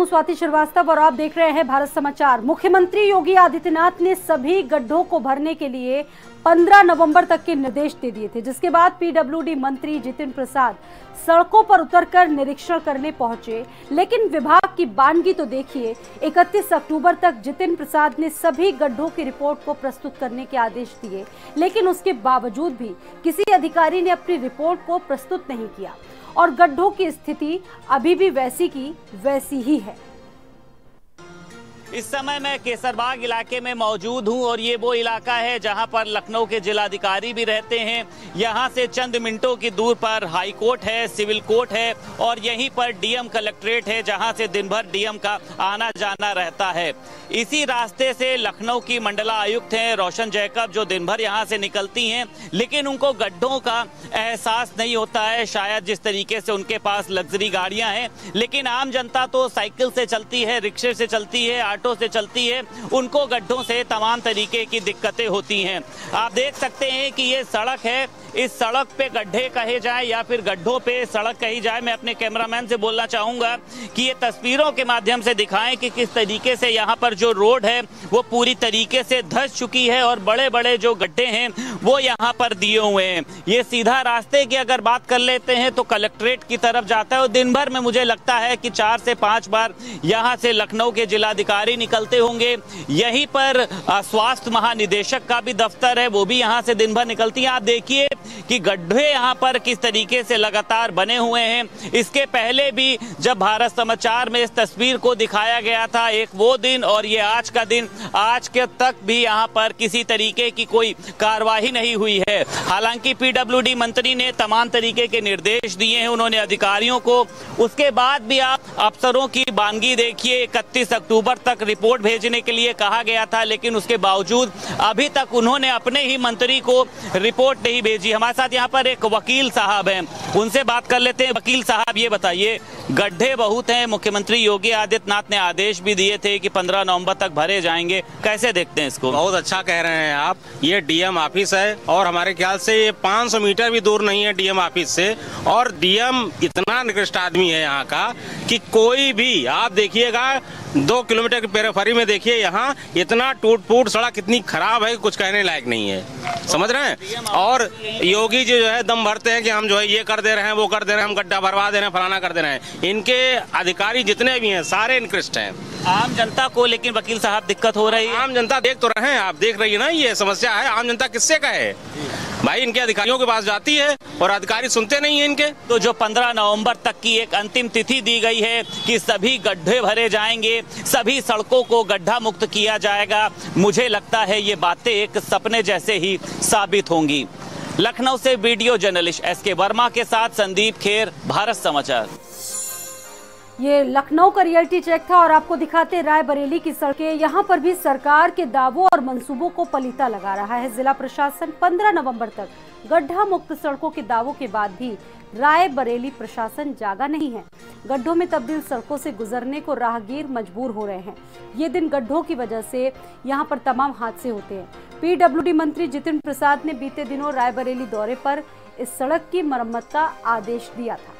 हूं स्वाति श्रीवास्तव और आप देख रहे हैं भारत समाचार। मुख्यमंत्री योगी आदित्यनाथ ने सभी गड्ढों को भरने के लिए 15 नवंबर तक के निर्देश दे दिए थे, जिसके बाद पीडब्ल्यूडी मंत्री जितिन प्रसाद सड़कों पर उतरकर निरीक्षण करने पहुंचे। लेकिन विभाग की बानगी तो देखिए, 31 अक्टूबर तक जितिन प्रसाद ने सभी गड्ढों की रिपोर्ट को प्रस्तुत करने के आदेश दिए, लेकिन उसके बावजूद भी किसी अधिकारी ने अपनी रिपोर्ट को प्रस्तुत नहीं किया और गड्ढों की स्थिति अभी भी वैसी की वैसी ही है। इस समय मैं केसरबाग इलाके में मौजूद हूं और ये वो इलाका है जहां पर लखनऊ के जिलाधिकारी भी रहते हैं। यहां से चंद मिनटों की दूर पर हाई कोर्ट है, सिविल कोर्ट है और यहीं पर डीएम कलेक्ट्रेट है, जहां से दिन भर डीएम का आना जाना रहता है। इसी रास्ते से लखनऊ की मंडला आयुक्त हैं रोशन जैकब, जो दिन भर यहाँ से निकलती हैं, लेकिन उनको गड्ढों का एहसास नहीं होता है, शायद जिस तरीके से उनके पास लग्जरी गाड़ियां हैं। लेकिन आम जनता तो साइकिल से चलती है, रिक्शे से चलती है, ऑटो से चलती है, उनको गड्ढों से तमाम तरीके की दिक्कतें होती हैं। आप देख सकते हैं कि ये सड़क है, इस सड़क पे गड्ढे कहे जाए या फिर गड्ढों पे सड़क कही जाए। मैं अपने कैमरामैन से बोलना चाहूंगा कि ये तस्वीरों के माध्यम से दिखाएं कि किस तरीके से यहाँ पर जो रोड है वो पूरी तरीके से धंस चुकी है और बड़े बड़े जो गड्ढे हैं वो यहाँ पर दिए हुए हैं। ये सीधा रास्ते की अगर बात कर लेते हैं तो कलेक्ट्रेट की तरफ जाता है और दिन भर में मुझे लगता है कि 4 से 5 बार यहाँ से लखनऊ के जिलाधिकारी निकलते होंगे। यहीं पर स्वास्थ्य महानिदेशक का भी दफ्तर है, वो भी यहाँ से दिन भर निकलती है। आप देखिए कि गड्ढे यहाँ पर किस तरीके से लगातार बने हुए हैं। इसके पहले भी जब भारत समाचार में इस तस्वीर को दिखाया गया था, एक वो दिन और ये आज का दिन, आज के तक भी यहाँ पर किसी तरीके की कोई कार्रवाई नहीं हुई है। हालांकि पीडब्ल्यूडी मंत्री ने तमाम तरीके के निर्देश दिए हैं उन्होंने अधिकारियों को। उसके बाद भी आप अफसरों की बानगी देखिए, 31 अक्टूबर तक रिपोर्ट भेजने के लिए कहा गया था, लेकिन उसके बावजूद अभी तक उन्होंने अपने ही मंत्री को रिपोर्ट नहीं भेजी। हमारे साथ यहाँ पर एक वकील साहब हैं, उनसे बात कर लेते हैं। वकील साहब, ये बताइए, गड्ढे बहुत हैं, मुख्यमंत्री योगी आदित्यनाथ ने आदेश भी दिए थे कि 15 नवंबर तक भरे जाएंगे, कैसे देखते हैं इसको? बहुत अच्छा कह रहे हैं आप। ये डीएम ऑफिस है और हमारे ख्याल से ये 500 मीटर भी दूर नहीं है डीएम ऑफिस से, और डीएम इतना निकृष्ट आदमी है यहाँ का कि कोई भी, आप देखिएगा 2 किलोमीटर की पेरीफेरी में देखिए, यहाँ इतना टूट फूट सड़क इतनी खराब है, कुछ कहने लायक नहीं है, समझ रहे हैं। और योगी जी जो है दम भरते हैं कि हम जो है ये कर दे रहे हैं, वो कर दे रहे हैं, हम गड्ढा भरवा दे रहे हैं, फलाना कर दे रहे हैं। इनके अधिकारी जितने भी हैं सारे निकृष्ट हैं। आम जनता को लेकिन वकील साहब दिक्कत हो रही है। आम जनता देख तो रहे हैं, आप देख रही है ना, ये समस्या है। आम जनता किससे कहे भाई, इनके अधिकारियों के पास जाती है और अधिकारी सुनते नहीं है इनके। तो जो 15 नवंबर तक की एक अंतिम तिथि दी गई है कि सभी गड्ढे भरे जाएंगे, सभी सड़कों को गड्ढा मुक्त किया जाएगा, मुझे लगता है ये बातें एक सपने जैसे ही साबित होंगी। लखनऊ से वीडियो जर्नलिस्ट एसके वर्मा के साथ संदीप खेर, भारत समाचार। ये लखनऊ का रियलिटी चेक था और आपको दिखाते रायबरेली की सड़कें। यहाँ पर भी सरकार के दावों और मंसूबों को पलीता लगा रहा है जिला प्रशासन। 15 नवंबर तक गड्ढा मुक्त सड़कों के दावों के बाद भी रायबरेली प्रशासन जागा नहीं है। गड्ढों में तब्दील सड़कों से गुजरने को राहगीर मजबूर हो रहे हैं। ये दिन गड्ढों की वजह से यहाँ पर तमाम हादसे होते हैं। पीडब्ल्यूडी मंत्री जितिन प्रसाद ने बीते दिनों रायबरेली दौरे पर इस सड़क की मरम्मत का आदेश दिया था।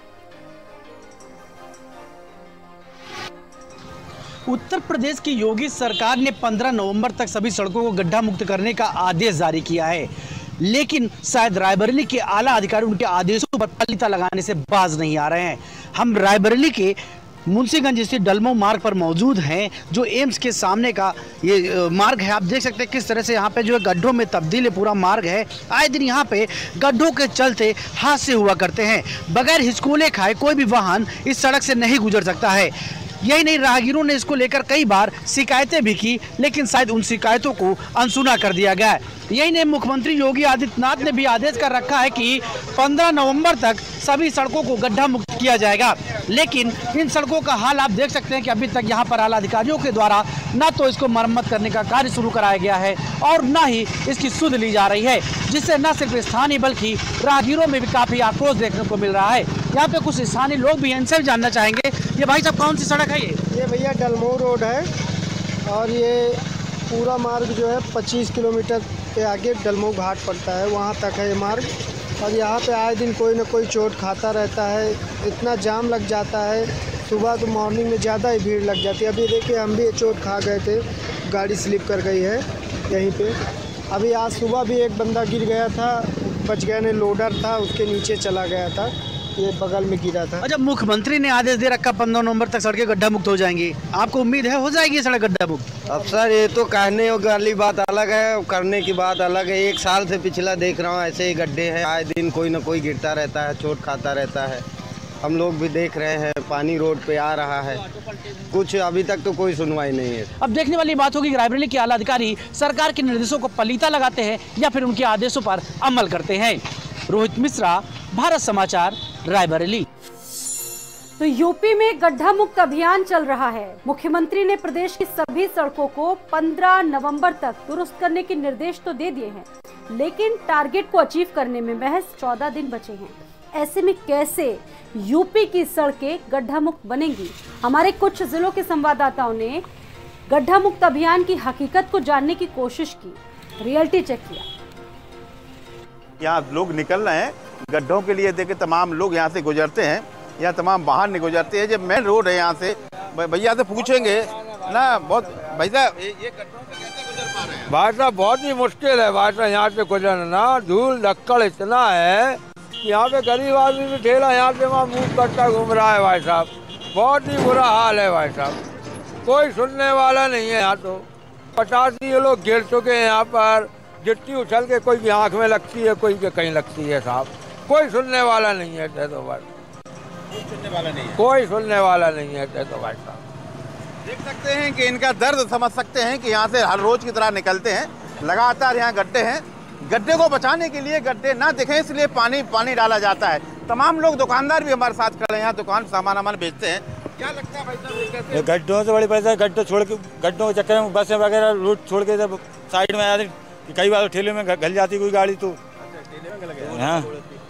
उत्तर प्रदेश की योगी सरकार ने 15 नवंबर तक सभी सड़कों को गड्ढा मुक्त करने का आदेश जारी किया है, लेकिन शायद रायबरेली के आला अधिकारी उनके आदेशों पर पलीता लगाने से बाज नहीं आ रहे हैं। हम रायबरेली के मुंशीगंज स्थित डलमऊ मार्ग पर मौजूद हैं, जो एम्स के सामने का ये मार्ग है। आप देख सकते हैं किस तरह से यहाँ पे जो है गड्ढों में तब्दील पूरा मार्ग है। आए दिन यहाँ पे गड्ढों के चलते हादसे हुआ करते हैं। बगैर हिचकोले खाए कोई भी वाहन इस सड़क से नहीं गुजर सकता है। यही नहीं, राहगीरों ने इसको लेकर कई बार शिकायतें भी की, लेकिन शायद उन शिकायतों को अनसुना कर दिया गया है। यही नहीं, मुख्यमंत्री योगी आदित्यनाथ ने भी आदेश कर रखा है कि 15 नवंबर तक सभी सड़कों को गड्ढा मुक्त किया जाएगा, लेकिन इन सड़कों का हाल आप देख सकते हैं कि अभी तक यहाँ पर आला अधिकारियों के द्वारा न तो इसको मरम्मत करने का कार्य शुरू कराया गया है और न ही इसकी सुध ली जा रही है, जिससे न सिर्फ स्थानीय बल्कि राहगीरों में भी काफी आक्रोश देखने को मिल रहा है। यहाँ पे कुछ स्थानीय लोग भी हैं, इनसे भी जानना चाहेंगे। ये भाई साहब, कौन सी सड़क है ये भैया डलमऊ रोड है और ये पूरा मार्ग जो है 25 किलोमीटर के आगे डलमऊ घाट पड़ता है, वहाँ तक है ये मार्ग। और यहाँ पे आए दिन कोई ना कोई चोट खाता रहता है, इतना जाम लग जाता है सुबह तो मॉर्निंग में ज़्यादा ही भीड़ लग जाती है। अभी देखिए हम भी चोट खा गए थे, गाड़ी स्लिप कर गई है यहीं पे। अभी आज सुबह भी एक बंदा गिर गया था, बच गया नहीं, लोडर था उसके नीचे चला गया था, ये बगल में गिरा था। अच्छा, मुख्यमंत्री ने आदेश दे रखा 15 नवंबर तक सड़कें गड्ढा मुक्त हो जाएंगी, आपको उम्मीद है हो जाएगी सड़क गड्ढा मुक्त? अब सर ये तो कहने वाली बात अलग है, करने की बात अलग है। 1 साल से पिछला देख रहा हूँ ऐसे ही गड्ढे हैं, आए दिन कोई न कोई गिरता रहता है, चोट खाता रहता है। हम लोग भी देख रहे हैं, पानी रोड पे आ रहा है, कुछ अभी तक तो कोई सुनवाई नहीं है। अब देखने वाली बात होगी कि रायबरेली के आला अधिकारी सरकार के निर्देशों को पलीता लगाते हैं या फिर उनके आदेशों पर अमल करते हैं। रोहित मिश्रा, भारत समाचार, रायबरेली। तो यूपी में गड्ढा मुक्त अभियान चल रहा है। मुख्यमंत्री ने प्रदेश की सभी सड़कों को 15 नवंबर तक दुरुस्त करने के निर्देश तो दे दिए हैं, लेकिन टारगेट को अचीव करने में महज 14 दिन बचे हैं। ऐसे में कैसे यूपी की सड़कें गड्ढा मुक्त बनेंगी? हमारे कुछ जिलों के संवाददाताओं ने गड्ढा मुक्त अभियान की हकीकत को जानने की कोशिश की, रियलिटी चेक किया। यहाँ लोग निकल रहे हैं गड्ढों के लिए, देखे तमाम लोग यहाँ से गुजरते हैं, यहाँ तमाम बाहर नहीं गुजरते हैं। जब मेन रोड है यहाँ से, भैया से पूछेंगे ना, बहुत भैया ये गड्ढों से कैसे गुजर पा रहे हैं? भाई साहब बहुत ही मुश्किल है भाई साहब, यहाँ से गुजरना। धूल धक्कड़ इतना है कि यहाँ पे गरीब आदमी भी ठेला यहाँ से वहाँ मुँह करता घूम रहा है भाई साहब। बहुत ही बुरा हाल है भाई साहब, कोई सुनने वाला नहीं है। यहाँ तो 50 लोग गिर चुके हैं यहाँ पर, गिट्टी उछल के कोई की आँख में लगती है, कोई के कहीं लगती है साहब। कोई सुनने वाला नहीं है, तो भाई कोई सुनने वाला नहीं है, तो भाई साहब देख सकते हैं कि इनका दर्द समझ सकते हैं कि यहाँ से हर रोज की तरह निकलते हैं, लगातार यहाँ गड्ढे हैं। गड्ढे को बचाने के लिए गड्ढे ना दिखे इसलिए पानी डाला जाता है। तमाम लोग, दुकानदार भी हमारे साथ खड़े हैं, यहाँ दुकान सामान बेचते हैं। क्या लगता है भाई साहब, गड्ढों से बड़ी पैसा, गड्ढे छोड़ के, गड्ढों के चक्कर में बसें वगैरह रूट छोड़ के जब साइड में आती, कई बार ठेले में घल जाती कोई गाड़ी, तो हाँ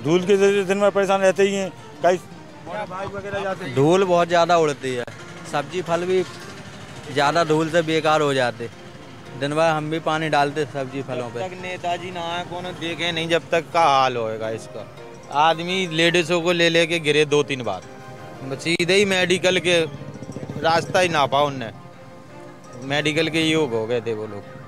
धूल के दिन में परेशान रहते ही हैं। कई धूल बहुत ज़्यादा उड़ती है, सब्जी फल भी ज़्यादा धूल से बेकार हो जाते। दिन भर हम भी पानी डालते सब्जी फलों पे। तक नेताजी ना आए, कौन देखे नहीं जब तक का हाल होएगा इसका। आदमी लेडीज़ों को ले लेके गिरे 2-3 बार, सीधे ही मेडिकल के रास्ता ही नापा उनने, मेडिकल के योग हो गए थे वो लोग।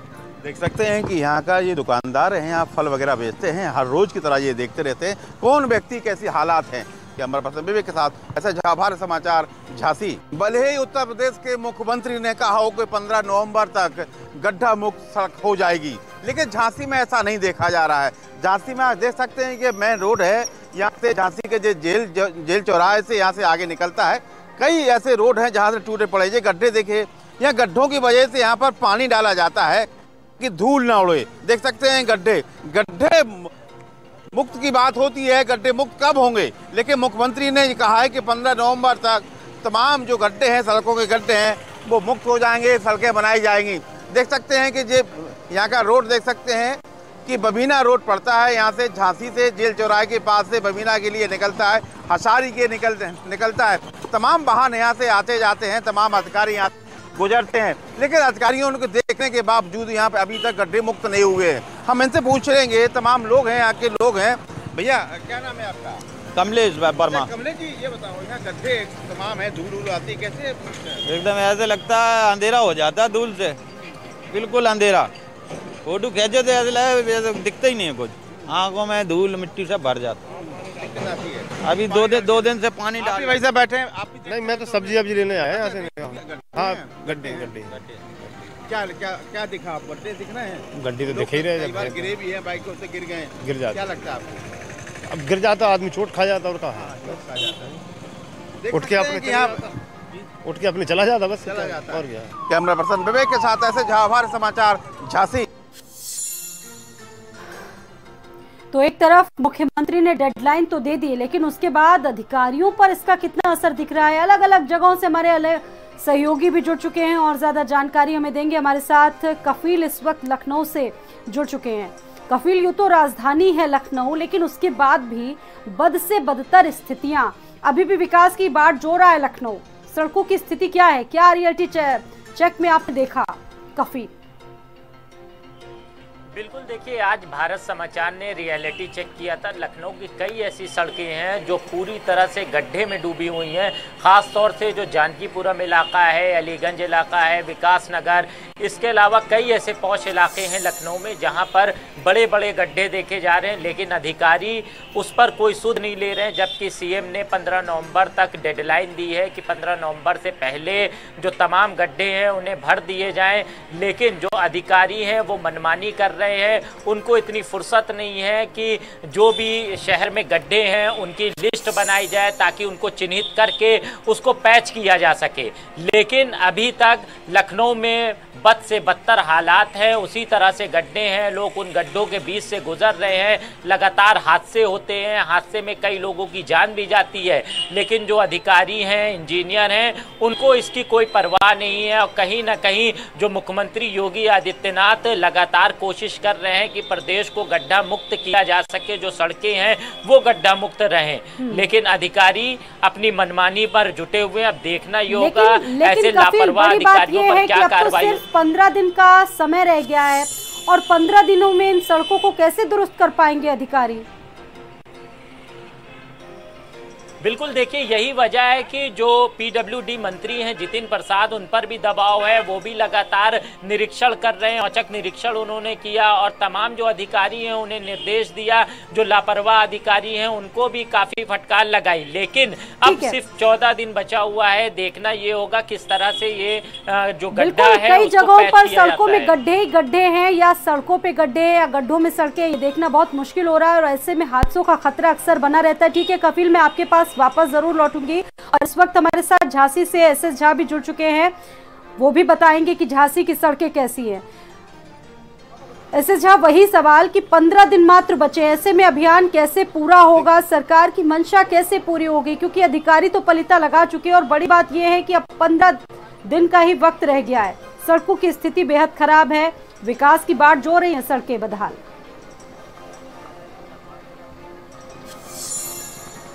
देख सकते हैं कि यहाँ का ये दुकानदार हैं, यहाँ फल वगैरह बेचते हैं, हर रोज की तरह ये देखते रहते हैं कौन व्यक्ति कैसी हालात हैं। कैमरा पर्सन विवेक के साथ ऐसा भारत समाचार, झांसी। भले ही उत्तर प्रदेश के मुख्यमंत्री ने कहा हो कि 15 नवंबर तक गड्ढा मुक्त सड़क हो जाएगी, लेकिन झांसी में ऐसा नहीं देखा जा रहा है। झांसी में आप देख सकते हैं कि मेन रोड है, यहाँ से झांसी के जेल चौराहे से यहाँ से आगे निकलता है। कई ऐसे रोड हैं जहाँ से टूटे पड़े, ये गड्ढे देखिए, यहाँ गड्ढों की वजह से यहाँ पर पानी डाला जाता है कि धूल ना उड़े। देख सकते हैं गड्ढे मुक्त की बात होती है, गड्ढे मुक्त कब होंगे, लेकिन मुख्यमंत्री ने कहा है कि 15 नवंबर तक तमाम जो गड्ढे हैं, सड़कों के गड्ढे हैं, वो मुक्त हो जाएंगे, सड़कें बनाई जाएंगी। देख सकते हैं कि यहाँ का रोड देख सकते हैं कि बबीना रोड पड़ता है, यहाँ से झांसी से जेल चौराहे के पास से बबीना के लिए निकलता है, हसारी के निकलता है। तमाम वाहन यहाँ से आते जाते हैं, तमाम अधिकारी यहाँ गुजरते हैं, लेकिन अधिकारियों को देखने के बावजूद यहाँ पे अभी तक गड्ढे मुक्त नहीं हुए हैं। हम इनसे पूछ लेंगे, तमाम लोग हैं, यहाँ के लोग हैं। भैया क्या नाम है आपका? कमलेश वर्मा। कमलेश जी ये बताओ, यहाँ गड्ढे तमाम है, धूल आती कैसे? एकदम ऐसे लगता है अंधेरा हो जाता है धूल से, बिल्कुल अंधेरा। फोटो खींचे तो ऐसे दिखता ही नहीं है कुछ, आंखों में धूल मिट्टी से भर जाता है। अभी 2 दिन से पानी डाल। वैसे बैठे हैं आप? नहीं, मैं तो सब्जी लेने आया यहाँ से। हाँ, गड्ढे क्या दिखा आप? गड्ढे दिख रहे हैं? गड्ढे तो दिख ही रहे हैं, गिरे भी हैं, बाइकों से गिर गए, गिर जाते। क्या लगता है आपको? अब गिर जाता आदमी, चोट खा जाता और कहा उठ के अपने चला जाता, बस चला जाता और क्या। कैमरा पर्सन विवेक के साथ ऐसे भारत समाचार, झांसी। तो एक तरफ मुख्यमंत्री ने डेडलाइन तो दे दी, लेकिन उसके बाद अधिकारियों पर इसका कितना असर दिख रहा है? अलग अलग जगहों से हमारे अलग सहयोगी भी जुड़ चुके हैं और ज्यादा जानकारी हमें देंगे। हमारे साथ कफील इस वक्त लखनऊ से जुड़ चुके हैं। कफील, यूं तो राजधानी है लखनऊ, लेकिन उसके बाद भी बद से बदतर स्थितियां, अभी भी विकास की बाट जो रहा है लखनऊ। सड़कों की स्थिति क्या है, क्या रियलिटी चेक में आपने देखा कफील? बिल्कुल, देखिए आज भारत समाचार ने रियलिटी चेक किया था। लखनऊ की कई ऐसी सड़कें हैं जो पूरी तरह से गड्ढे में डूबी हुई हैं। ख़ास तौर से जो जानकीपुरम इलाका है, अलीगंज इलाका है, विकास नगर, इसके अलावा कई ऐसे पॉश इलाके हैं लखनऊ में जहां पर बड़े बड़े गड्ढे देखे जा रहे हैं, लेकिन अधिकारी उस पर कोई सुध नहीं ले रहे हैं। जबकि सीएम ने 15 नवंबर तक डेडलाइन दी है कि 15 नवंबर से पहले जो तमाम गड्ढे हैं उन्हें भर दिए जाएं, लेकिन जो अधिकारी हैं वो मनमानी कर रहे हैं। उनको इतनी फुर्सत नहीं है कि जो भी शहर में गड्ढे हैं उनकी लिस्ट बनाई जाए ताकि उनको चिन्हित करके उसको पैच किया जा सके। लेकिन अभी तक लखनऊ में बद से बदतर हालात है, उसी तरह से गड्ढे हैं, लोग उन गड्ढों के बीच से गुजर रहे हैं, लगातार हादसे होते हैं, हादसे में कई लोगों की जान भी जाती है। लेकिन जो अधिकारी हैं, इंजीनियर हैं, उनको इसकी कोई परवाह नहीं है। और कहीं ना कहीं जो मुख्यमंत्री योगी आदित्यनाथ लगातार कोशिश कर रहे हैं कि प्रदेश को गड्ढा मुक्त किया जा सके, जो सड़कें हैं वो गड्ढा मुक्त रहें, लेकिन अधिकारी अपनी मनमानी पर जुटे हुए हैं। अब देखना ही होगा ऐसे लापरवाह अधिकारियों पर क्या कार्रवाई। 15 दिन का समय रह गया है और 15 दिनों में इन सड़कों को कैसे दुरुस्त कर पाएंगे अधिकारी? बिल्कुल, देखिए यही वजह है कि जो पीडब्ल्यूडी मंत्री हैं जितिन प्रसाद, उन पर भी दबाव है। वो भी लगातार निरीक्षण कर रहे हैं, औचक निरीक्षण उन्होंने किया और तमाम जो अधिकारी हैं उन्हें निर्देश दिया। जो लापरवाह अधिकारी हैं उनको भी काफी फटकार लगाई। लेकिन अब सिर्फ 14 दिन बचा हुआ है, देखना ये होगा किस तरह से ये जो गड्ढा है कई जगहों पर सड़कों में गड्ढे ही गड्ढे हैं या सड़कों पे गड्ढे या गड्ढों में सड़कें, ये देखना बहुत मुश्किल हो रहा है और ऐसे में हादसों का खतरा अक्सर बना रहता है। ठीक है कपिल, मैं आपके पास वापस जरूर लौटूंगी और इस वक्त हमारे साथ झांसी से एसएस झा भी जुड़ चुके हैं, वो भी बताएंगे कि झांसी की सड़कें कैसी हैं। एसएस झा, वही सवाल कि 15 दिन मात्र बचे, ऐसे में अभियान कैसे पूरा होगा, सरकार की मंशा कैसे पूरी होगी? क्योंकि अधिकारी तो पलिता लगा चुके हैं और बड़ी बात यह है कि अब 15 दिन का ही वक्त रह गया है। सड़कों की स्थिति बेहद खराब है, विकास की बाट जो रही है, सड़कें बदहाल।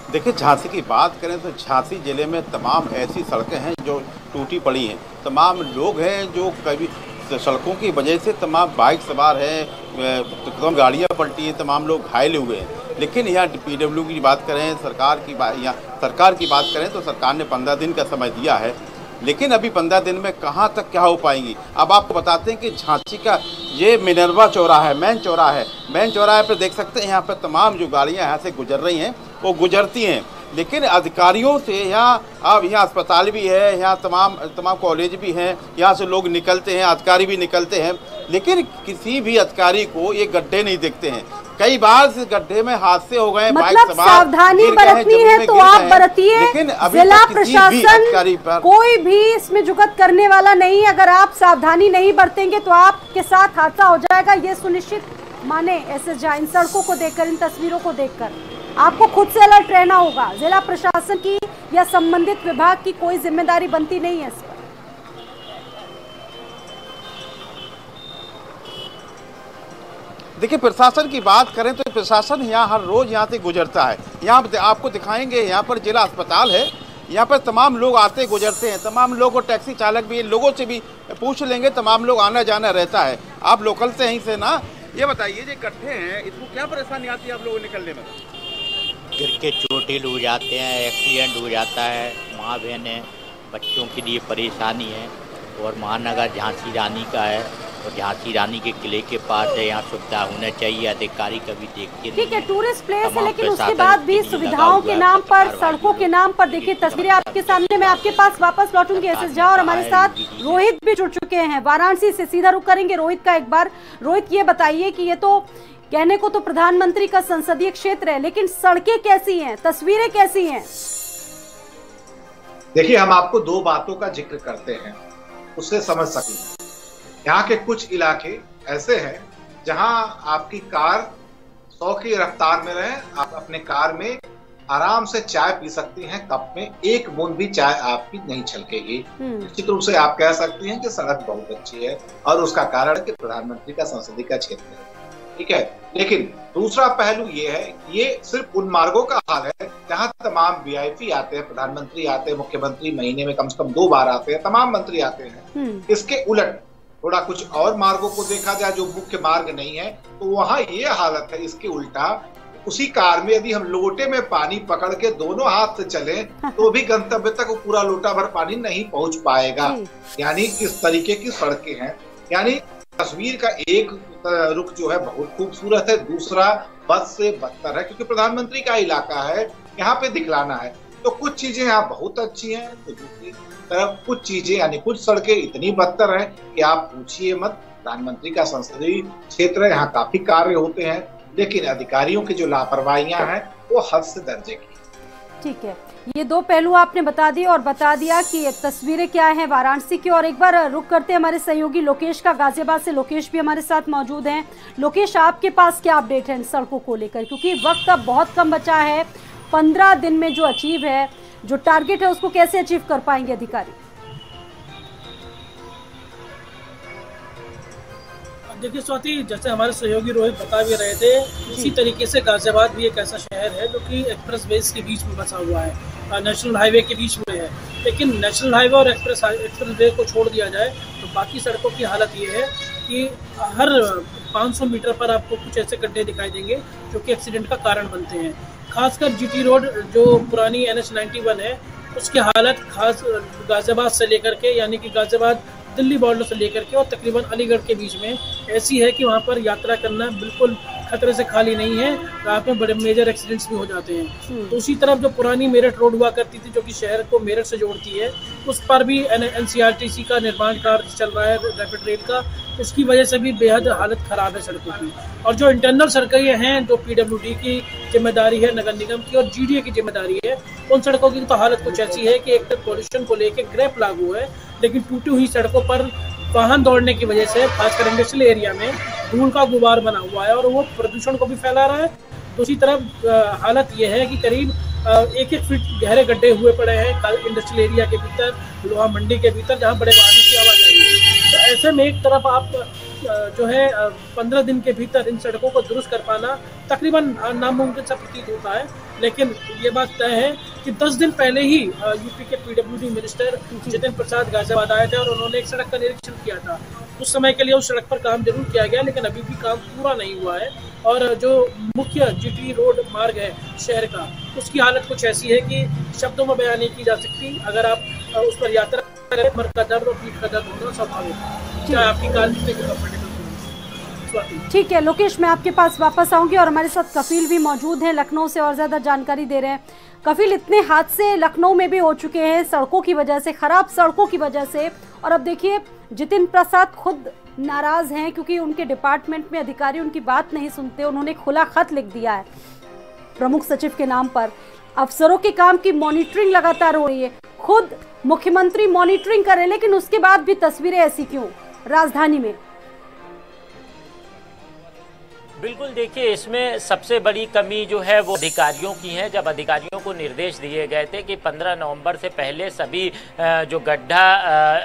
देखिए झांसी की बात करें तो झांसी जिले में तमाम ऐसी सड़कें हैं जो टूटी पड़ी हैं। तमाम लोग हैं जो कभी सड़कों की वजह से तमाम बाइक सवार हैं, तमाम गाड़ियां पलटी हैं, तमाम लोग घायल हुए हैं। लेकिन यहाँ पीडब्ल्यू की बात करें, सरकार की बात करें तो सरकार ने 15 दिन का समय दिया है, लेकिन अभी 15 दिन में कहाँ तक क्या हो पाएंगी। अब आपको बताते हैं कि झांसी का ये मिनरवा चौराहा है, मेन चौराहे पर देख सकते हैं यहाँ पर तमाम जो गाड़ियाँ यहाँ से गुजर रही हैं वो गुजरती हैं। लेकिन अधिकारियों से यहाँ अस्पताल भी है, यहाँ तमाम कॉलेज भी हैं, यहाँ से लोग निकलते हैं, अधिकारी भी निकलते हैं, लेकिन किसी भी अधिकारी को ये गड्ढे नहीं दिखते हैं। कई बार इस गड्ढे में हादसे हो गए, मतलब बाइक सवार सावधानी बरतनी है तो आप बरतिए। जिला प्रशासन कोई भी इसमें जुगत करने वाला नहीं है। अगर आप सावधानी नहीं बरतेंगे तो आपके साथ हादसा हो जाएगा, ये सुनिश्चित माने एसएस झा। इन सड़कों को देखकर, इन तस्वीरों को देखकर आपको खुद से अलर्ट रहना होगा। जिला प्रशासन की या संबंधित विभाग की कोई जिम्मेदारी बनती नहीं है इस पर। देखिए प्रशासन की बात करें तो प्रशासन यहाँ हर रोज यहाँ से गुजरता है। यहाँ आपको दिखाएंगे, यहाँ पर जिला अस्पताल है, यहाँ पर तमाम लोग आते गुजरते हैं, तमाम लोग और टैक्सी चालक भी, लोगों से भी पूछ लेंगे, तमाम लोग आना जाना रहता है। आप लोकल से यहीं से ना, ये बताइए जो गड्ढे हैं इसको क्या परेशानी आती है आप लोगों को निकलने में? गिर के चोटिल हो जाते हैं, एक्सीडेंट हो जाता है, माँ बहनें बच्चों के लिए परेशानी है। और महानगर झांसी रानी का है और झांसी रानी के किले के पास है, यहाँ सुविधा होना चाहिए, अधिकारी कभी देखते ठीक है, टूरिस्ट प्लेस है, लेकिन उसके बाद भी सुविधाओं के नाम पर, सड़कों के नाम पर, देखिए तस्वीरें आपके सामने। मैं आपके पास वापस लौटूंगी एसएस झा और हमारे साथ रोहित भी जुड़ चुके हैं। वाराणसी से सीधा रुख करेंगे रोहित का एक बार। रोहित, ये बताइए कि ये तो कहने को तो प्रधानमंत्री का संसदीय क्षेत्र है, लेकिन सड़कें कैसी हैं, तस्वीरें कैसी हैं? देखिए, हम आपको दो बातों का जिक्र करते हैं, उससे समझ सकें। यहाँ के कुछ इलाके ऐसे हैं जहां आपकी कार 100 की रफ्तार में रहे, आप अपने कार में आराम से चाय पी सकती हैं, कप में एक बूंद भी चाय आपकी नहीं छलकेगी। निश्चित रूप से आप कह सकती हैं कि सड़क बहुत अच्छी है और उसका कारण है कि प्रधानमंत्री का संसदीय का क्षेत्र है, ठीक है। लेकिन दूसरा पहलू ये है, ये सिर्फ उन मार्गों का हाल है जहां तमाम वीआईपी आते हैं, प्रधानमंत्री आते हैं, मुख्यमंत्री महीने में कम से कम 2 बार आते हैं, तमाम मंत्री आते हैं। इसके उलट थोड़ा कुछ और मार्गों को देखा जाए जो मुख्य मार्ग नहीं है, तो वहां ये हालत है। इसके उल्टा उसी कार में यदि हम लोटे में पानी पकड़ के दोनों हाथ से चले तो भी गंतव्य तक पूरा लोटा भर पानी नहीं पहुंच पाएगा। यानी इस तरीके की सड़कें हैं। यानी तस्वीर का एक रुख जो है बहुत खूबसूरत है, दूसरा बस से बदतर है, क्योंकि प्रधानमंत्री का इलाका है, यहाँ पे दिखलाना है। तो कुछ चीजें यहाँ बहुत अच्छी हैं, तो दूसरी तरफ कुछ चीजें यानी कुछ सड़कें इतनी बदतर हैं कि आप पूछिए मत। प्रधानमंत्री का संसदीय क्षेत्र है, यहाँ काफी कार्य होते हैं, लेकिन अधिकारियों की जो लापरवाहियां हैं वो हद से दर्जे की। ठीक है, ये दो पहलू आपने बता दिए और बता दिया कि ये तस्वीरें क्या हैं वाराणसी की। और एक बार रुक करते हैं हमारे सहयोगी लोकेश का, गाजियाबाद से लोकेश भी हमारे साथ मौजूद हैं। लोकेश, आपके पास क्या अपडेट है इन सड़कों को लेकर, क्योंकि वक्त अब बहुत कम बचा है। 15 दिन में जो अचीव है, जो टारगेट है, उसको कैसे अचीव कर पाएंगे अधिकारी? देखिए स्वाति, जैसे हमारे सहयोगी रोहित बता भी रहे थे, उसी तरीके से गाजियाबाद भी एक ऐसा शहर है जो कि एक्सप्रेस वेज के बीच में बसा हुआ है, नेशनल हाईवे के बीच में है। लेकिन नेशनल हाईवे और एक्सप्रेस वे को छोड़ दिया जाए तो बाकी सड़कों की हालत ये है कि हर 500 मीटर पर आपको कुछ ऐसे गड्ढे दिखाई देंगे जो कि एक्सीडेंट का कारण बनते हैं। खासकर जीटी रोड जो पुरानी NH91 है, उसकी हालत खास गाजियाबाद से लेकर के, यानी कि गाजियाबाद दिल्ली बॉर्डर से लेकर के और तकरीबन अलीगढ़ के बीच में ऐसी है कि वहाँ पर यात्रा करना बिल्कुल खतरे से खाली नहीं है। रात में बड़े मेजर एक्सीडेंट्स भी हो जाते हैं। तो उसी तरफ जो पुरानी मेरठ रोड हुआ करती थी, जो कि शहर को मेरठ से जोड़ती है, उस पर भी NCRTC का निर्माण कार्य चल रहा है, रैपिड रेल का। उसकी वजह से भी बेहद हालत खराब है सड़कों की। और जो इंटरनल सड़कें हैं, जो PWD की जिम्मेदारी है, नगर निगम की, और GDA की जिम्मेदारी है, उन सड़कों की तो हालत कुछ ऐसी है कि एक तो पोल्यूशन को लेकर ग्रेप लागू है, लेकिन टूटी हुई सड़कों पर वाहन दौड़ने की वजह से खासकर इंडस्ट्रियल एरिया में धूल का गुबार बना हुआ है और वो प्रदूषण को भी फैला रहा है। दूसरी तरफ हालत ये है कि करीब 1-1 फीट गहरे गड्ढे हुए पड़े हैं इंडस्ट्रियल एरिया के भीतर, लोहा मंडी के भीतर, जहाँ बड़े वाहनों की आवाजाही है। तो ऐसे में एक तरफ आप जो है 15 दिन के भीतर इन सड़कों को दुरुस्त कर पाना तकरीबन नामुमकिन सा प्रतीत होता है। लेकिन ये बात तय है कि 10 दिन पहले ही यूपी के PWD मिनिस्टर जितिन प्रसाद गाजियाबाद आए थे और उन्होंने एक सड़क का निरीक्षण किया था। उस समय के लिए उस सड़क पर काम जरूर किया गया, लेकिन अभी भी काम पूरा नहीं हुआ है। और जो मुख्य GT रोड मार्ग है शहर का, उसकी हालत कुछ ऐसी है कि शब्दों में बयान नहीं की जा सकती। अगर आप उस पर यात्रा करें, कमर का दर्द और पीठ का दर्द होना स्वाभाविक है, चाहे आपकी कार कितने कंफर्टेबल। ठीक है लोकेश, मैं आपके पास वापस आऊंगी और हमारे साथ कफील भी मौजूद हैं, लखनऊ से और ज्यादा जानकारी दे रहे हैं। कफील, इतने हादसे लखनऊ में भी हो चुके हैं सड़कों की वजह से, खराब सड़कों की वजह से, और अब देखिए जितिन प्रसाद खुद नाराज हैं क्योंकि उनके डिपार्टमेंट में अधिकारी उनकी बात नहीं सुनते। उन्होंने खुला खत लिख दिया है प्रमुख सचिव के नाम पर। अफसरों के काम की मॉनिटरिंग लगातार हो रही है, खुद मुख्यमंत्री मॉनिटरिंग कर रहे हैं, लेकिन उसके बाद भी तस्वीरें ऐसी क्यों राजधानी में? बिल्कुल, देखिए इसमें सबसे बड़ी कमी जो है वो अधिकारियों की है। जब अधिकारियों को निर्देश दिए गए थे कि 15 नवंबर से पहले सभी जो गड्ढा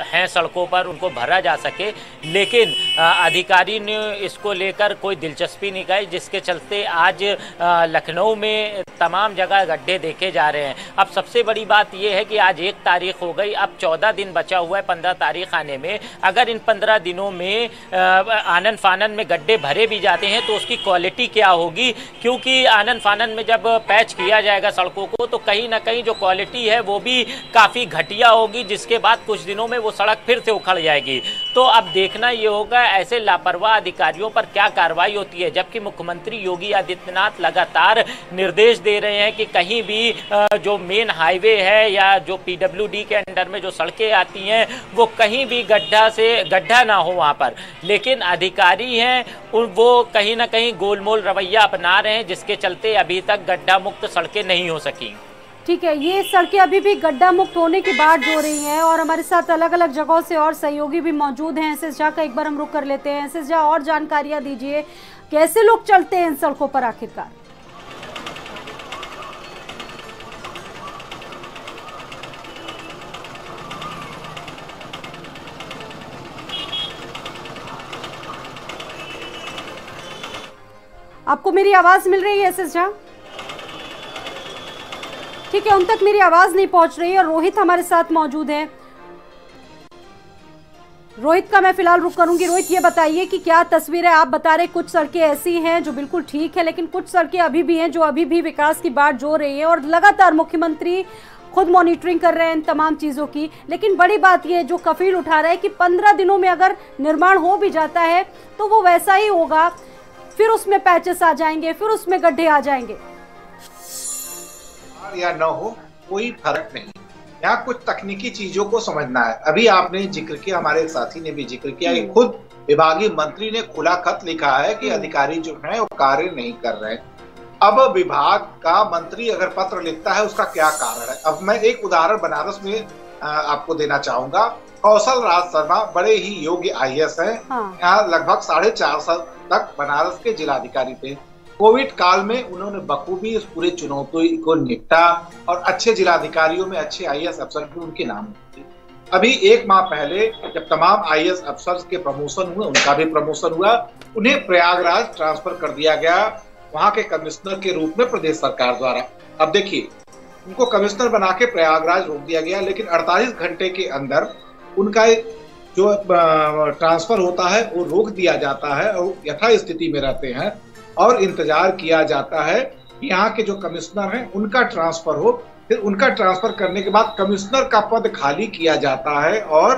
हैं सड़कों पर उनको भरा जा सके, लेकिन अधिकारी ने इसको लेकर कोई दिलचस्पी नहीं दिखाई, जिसके चलते आज लखनऊ में तमाम जगह गड्ढे देखे जा रहे हैं। अब सबसे बड़ी बात यह है कि आज 1 तारीख हो गई, अब 14 दिन बचा हुआ है 15 तारीख आने में। अगर इन 15 दिनों में आनन फानन में गड्ढे भरे भी जाते हैं तो उसकी क्वालिटी क्या होगी, क्योंकि आनन फानन में जब पैच किया जाएगा सड़कों को तो कहीं ना कहीं जो क्वालिटी है वो भी काफ़ी घटिया होगी, जिसके बाद कुछ दिनों में वो सड़क फिर से उखड़ जाएगी। तो अब देखना ये होगा ऐसे लापरवाह अधिकारियों पर क्या कार्रवाई होती है, जबकि मुख्यमंत्री योगी आदित्यनाथ लगातार निर्देश दे रहे हैं कि कहीं भी जो मेन हाईवे है या जो PWD के अंडर में जो सड़कें आती हैं वो कहीं भी गड्ढा ना हो वहाँ पर, लेकिन अधिकारी हैं वो कहीं ना कहीं गोलमोल रवैया अपना रहे हैं, जिसके चलते अभी तक गड्ढा मुक्त सड़कें नहीं हो सकी। ठीक है, ये सड़कें अभी भी गड्ढा मुक्त होने की बात हो रही हैं और हमारे साथ अलग अलग जगहों से और सहयोगी भी मौजूद हैं। SS झा का एक बार हम रुक कर लेते हैं। SS झा, और जानकारियां दीजिए, कैसे लोग चलते हैं इन सड़कों पर आखिरकार? आपको मेरी आवाज मिल रही है SS झा? ठीक है, उन तक मेरी आवाज नहीं पहुंच रही है। और रोहित हमारे साथ मौजूद है। रोहित का मैं फिलहाल रुक करूंगी। रोहित, ये बताइए कि क्या तस्वीर है? आप बता रहे कुछ सड़कें ऐसी हैं जो बिल्कुल ठीक है, लेकिन कुछ सड़कें अभी भी हैं जो अभी भी विकास की बाट जो रही है, और लगातार मुख्यमंत्री खुद मॉनिटरिंग कर रहे हैं इन तमाम चीज़ों की। लेकिन बड़ी बात यह जो कफील उठा रहा है कि 15 दिनों में अगर निर्माण हो भी जाता है तो वो वैसा ही होगा, फिर उसमें पैचेस आ जाएंगे, फिर उसमें गड्ढे आ जाएंगे। या न हो कोई फर्क नहीं, यहाँ कुछ तकनीकी चीजों को समझना है। अभी आपने जिक्र किया, हमारे एक साथी ने भी जिक्र किया कि खुद विभागीय मंत्री ने खुला खत लिखा है कि अधिकारी जो हैं वो कार्य नहीं कर रहे। अब विभाग का मंत्री अगर पत्र लिखता है उसका क्या कारण है? अब मैं एक उदाहरण बनारस में आपको देना चाहूंगा। कौशल राज शर्मा बड़े ही योग्य IAS हैं। यहाँ लगभग 4.5 साल तक बनारस के जिलाधिकारी थे। कोविड काल में उन्होंने बखूबी इस पूरे चुनौती को निपटा और अच्छे जिलाधिकारियों में अच्छे IAS अफसर भी उनके नाम थे। अभी 1 माह पहले जब तमाम IAS अफसर के प्रमोशन हुए, उनका भी प्रमोशन हुआ, उन्हें प्रयागराज ट्रांसफर कर दिया गया वहां के कमिश्नर के रूप में प्रदेश सरकार द्वारा। अब देखिए, उनको कमिश्नर बना के प्रयागराज रोक दिया गया, लेकिन 48 घंटे के अंदर उनका जो ट्रांसफर होता है वो रोक दिया जाता है और यथा स्थिति में रहते हैं और इंतजार किया जाता है कि यहाँ के जो कमिश्नर हैं उनका ट्रांसफर हो। फिर उनका ट्रांसफर करने के बाद कमिश्नर का पद खाली किया जाता है और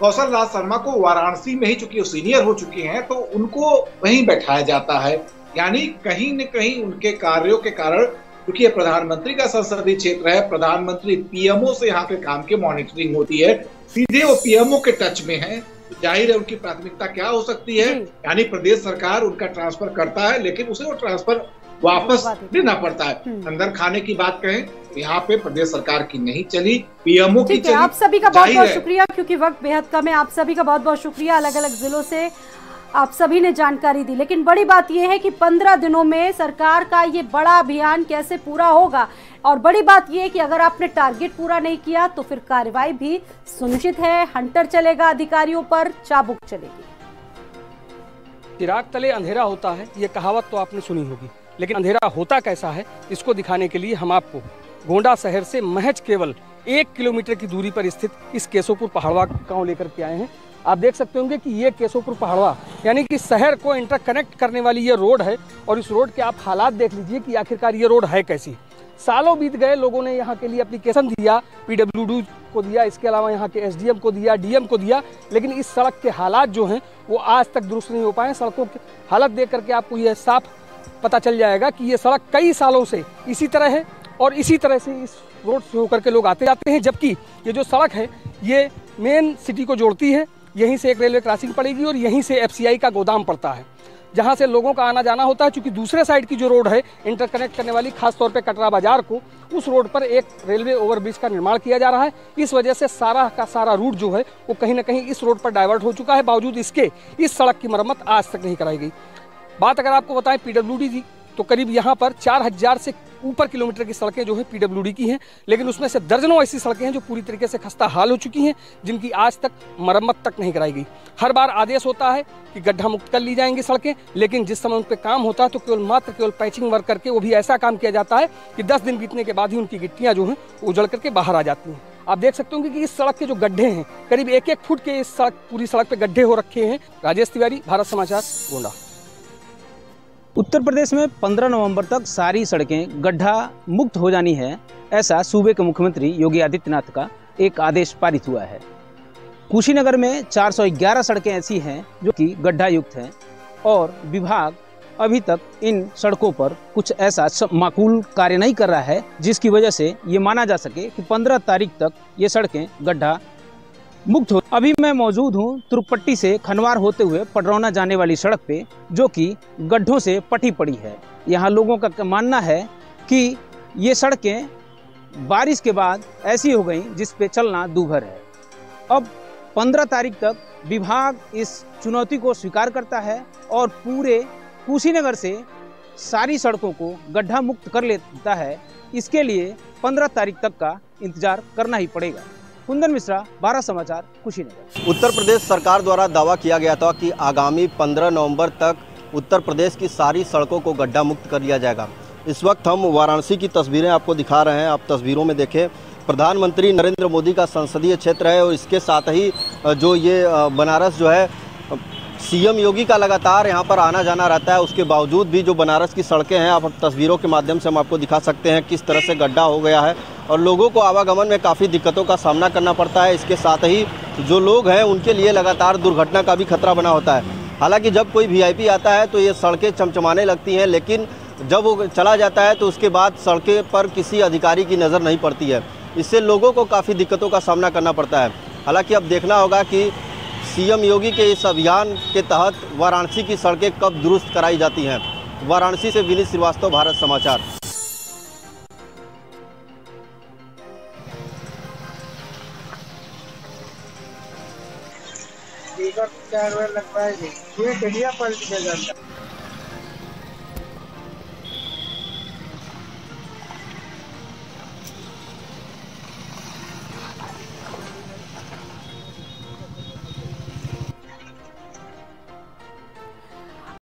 कौशल राज शर्मा को वाराणसी में ही, चूंकि वो सीनियर हो चुके हैं, तो उनको वहीं बैठाया जाता है। यानी कहीं न कहीं उनके कार्यों के कारण, क्योंकि ये प्रधानमंत्री का संसदीय क्षेत्र है, प्रधानमंत्री PMO से यहाँ के काम की मॉनिटरिंग होती है, सीधे वो PMO के टच में है, तो जाहिर है उनकी प्राथमिकता क्या हो सकती है। यानी प्रदेश सरकार उनका ट्रांसफर करता है, लेकिन उसे वो ट्रांसफर वापस देना पड़ता है। अंदर खाने की बात कहें तो यहाँ पे प्रदेश सरकार की नहीं चली, PMO की चली। आप सभी का बहुत बहुत शुक्रिया, क्योंकि वक्त बेहद कम है। आप सभी का बहुत बहुत शुक्रिया। अलग अलग जिलों से आप सभी ने जानकारी दी, लेकिन बड़ी बात यह है कि 15 दिनों में सरकार का ये बड़ा अभियान कैसे पूरा होगा, और बड़ी बात यह है कि अगर आपने टारगेट पूरा नहीं किया तो फिर कार्रवाई भी सुनिश्चित है। हंटर चलेगा, अधिकारियों पर चाबुक चलेगी। चिराग तले अंधेरा होता है, ये कहावत तो आपने सुनी होगी, लेकिन अंधेरा होता कैसा है इसको दिखाने के लिए हम आपको गोंडा शहर से महज केवल 1 किलोमीटर की दूरी पर स्थित इस केशवपुर पहाड़वा गांव लेकर के आए हैं। आप देख सकते होंगे कि ये केशवपुर पहाड़वा यानी कि शहर को इंटरकनेक्ट करने वाली ये रोड है, और इस रोड के आप हालात देख लीजिए कि आखिरकार ये रोड है कैसी। सालों बीत गए, लोगों ने यहाँ के लिए एप्लीकेशन दिया, PWD को दिया, इसके अलावा यहाँ के SDM को दिया, DM को दिया, लेकिन इस सड़क के हालात जो हैं वो आज तक दुरुस्त नहीं हो पाए। सड़कों की हालत देख करके आपको यह साफ पता चल जाएगा कि ये सड़क कई सालों से इसी तरह है, और इसी तरह से इस रोड से होकर के लोग आते जाते हैं। जबकि ये जो सड़क है ये मेन सिटी को जोड़ती है, यहीं से एक रेलवे क्रॉसिंग पड़ेगी और यहीं से FCI का गोदाम पड़ता है, जहां से लोगों का आना जाना होता है। क्योंकि दूसरे साइड की जो रोड है इंटरकनेक्ट करने वाली, खासतौर पे कटरा बाजार को, उस रोड पर एक रेलवे ओवरब्रिज का निर्माण किया जा रहा है। इस वजह से सारा का सारा रूट जो है वो कहीं ना कहीं इस रोड पर डाइवर्ट हो चुका है। बावजूद इसके इस सड़क की मरम्मत आज तक नहीं कराई गई। बात अगर आपको बताएं PWD की, तो करीब यहाँ पर 4000 से ऊपर किलोमीटर की सड़कें जो है PWD की हैं, लेकिन उसमें से दर्जनों ऐसी सड़कें हैं जो पूरी तरीके से खस्ता हाल हो चुकी हैं, जिनकी आज तक मरम्मत तक नहीं कराई गई। हर बार आदेश होता है कि गड्ढा मुक्त कर ली जाएंगी सड़कें, लेकिन जिस समय उन पर काम होता है तो केवल पैचिंग वर्क करके, वो भी ऐसा काम किया जाता है कि 10 दिन बीतने के बाद ही उनकी गिट्टियाँ जो हैं उजड़ करके बाहर आ जाती हैं। आप देख सकते होंगे कि इस सड़क के जो गड्ढे हैं, करीब 1-1 फुट के इस पूरी सड़क पे गड्ढे हो रखे हैं। राजेश तिवारी, भारत समाचार, गोंडा। उत्तर प्रदेश में 15 नवंबर तक सारी सड़कें गड्ढा मुक्त हो जानी है, ऐसा सूबे के मुख्यमंत्री योगी आदित्यनाथ का एक आदेश पारित हुआ है। कुशीनगर में 411 सड़कें ऐसी हैं जो कि गड्ढा युक्त हैं, और विभाग अभी तक इन सड़कों पर कुछ ऐसा माकूल कार्य नहीं कर रहा है जिसकी वजह से ये माना जा सके कि 15 तारीख तक ये सड़कें गड्ढा मुक्त हो। अभी मैं मौजूद हूँ तुर्कपट्टी से खनवार होते हुए पडरौना जाने वाली सड़क पे, जो कि गड्ढों से पटी पड़ी है। यहाँ लोगों का मानना है कि ये सड़कें बारिश के बाद ऐसी हो गई जिस पे चलना दूभर है। अब 15 तारीख तक विभाग इस चुनौती को स्वीकार करता है और पूरे कुशीनगर से सारी सड़कों को गड्ढा मुक्त कर लेता है। इसके लिए 15 तारीख तक का इंतजार करना ही पड़ेगा। कुंदन मिश्रा, भारत समाचार, कुशीनगर। उत्तर प्रदेश सरकार द्वारा दावा किया गया था कि आगामी 15 नवंबर तक उत्तर प्रदेश की सारी सड़कों को गड्ढा मुक्त कर लिया जाएगा। इस वक्त हम वाराणसी की तस्वीरें आपको दिखा रहे हैं। आप तस्वीरों में देखें, प्रधानमंत्री नरेंद्र मोदी का संसदीय क्षेत्र है और इसके साथ ही जो ये बनारस जो है सीएम योगी का लगातार यहाँ पर आना जाना रहता है, उसके बावजूद भी जो बनारस की सड़कें हैं, आप तस्वीरों के माध्यम से हम आपको दिखा सकते हैं किस तरह से गड्ढा हो गया है और लोगों को आवागमन में काफ़ी दिक्कतों का सामना करना पड़ता है। इसके साथ ही जो लोग हैं उनके लिए लगातार दुर्घटना का भी खतरा बना होता है। हालांकि जब कोई वीआईपी आता है तो ये सड़कें चमचमाने लगती हैं, लेकिन जब वो चला जाता है तो उसके बाद सड़कें पर किसी अधिकारी की नज़र नहीं पड़ती है। इससे लोगों को काफ़ी दिक्कतों का सामना करना पड़ता है। हालांकि अब देखना होगा कि सीएम योगी के इस अभियान के तहत वाराणसी की सड़कें कब दुरुस्त कराई जाती हैं। वाराणसी से विनीत श्रीवास्तव, भारत समाचार। लगवाएगी ये गलिया पलट के जाता है।